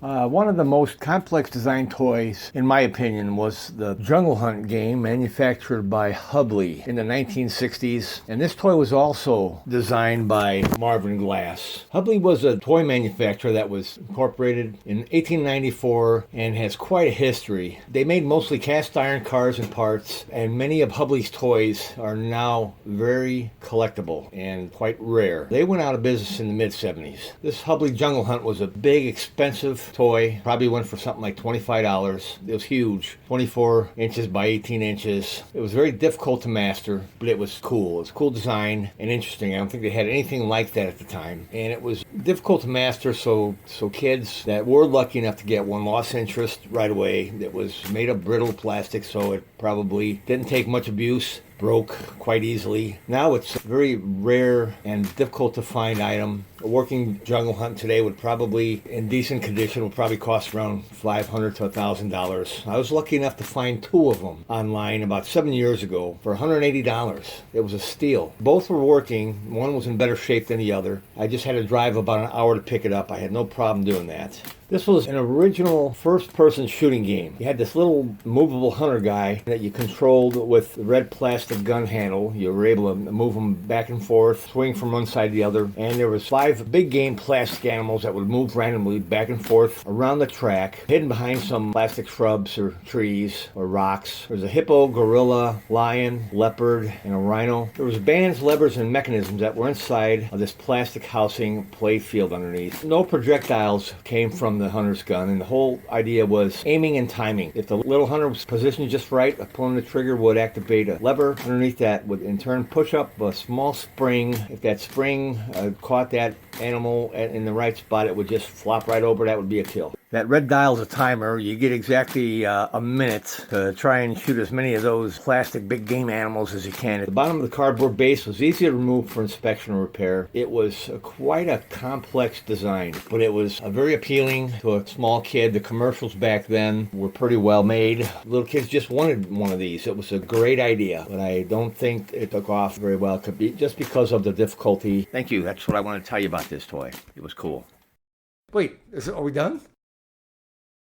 One of the most complex design toys, in my opinion, was the Jungle Hunt game manufactured by Hubley in the 1960s. And this toy was also designed by Marvin Glass. Hubley was a toy manufacturer that was incorporated in 1894 and has quite a history. They made mostly cast iron cars and parts, and many of Hubley's toys are now very collectible and quite rare. They went out of business in the mid-70s. This Hubley Jungle Hunt was a big, expensive toy. Probably went for something like $25. It was huge, 24 inches by 18 inches. It was very difficult to master, but it was cool. It was cool design and interesting. I don't think they had anything like that at the time. And it was difficult to master, so kids that were lucky enough to get one lost interest right away. It was made of brittle plastic, so it probably didn't take much abuse. Broke quite easily. Now it's a very rare and difficult to find item. A working jungle hunt today would probably, in decent condition, would probably cost around $500 to $1,000. I was lucky enough to find two of them online about 7 years ago for $180. It was a steal. Both were working. One was in better shape than the other. I just had to drive about an hour to pick it up. I had no problem doing that. This was an original first-person shooting game. You had this little movable hunter guy that you controlled with the red plastic gun handle. You were able to move him back and forth, swing from one side to the other. And there was 5 big game plastic animals that would move randomly back and forth around the track, hidden behind some plastic shrubs or trees or rocks. There was a hippo, gorilla, lion, leopard, and a rhino. There was bands, levers, and mechanisms that were inside of this plastic housing play field underneath. No projectiles came from the hunter's gun, and the whole idea was aiming and timing. If the little hunter was positioned just right, pulling the trigger would activate a lever underneath that would in turn push up a small spring. If that spring caught that animal in the right spot, it would just flop right over. That would be a kill. That red dial is a timer. You get exactly a minute to try and shoot as many of those plastic big game animals as you can. The bottom of the cardboard base was easy to remove for inspection or repair. It was quite a complex design, but it was very appealing to a small kid. The commercials back then were pretty well made. Little kids just wanted one of these. It was a great idea, but I don't think it took off very well. It could be just because of the difficulty. Thank you. That's what I want to tell you about this toy. It was cool. Wait, are we done?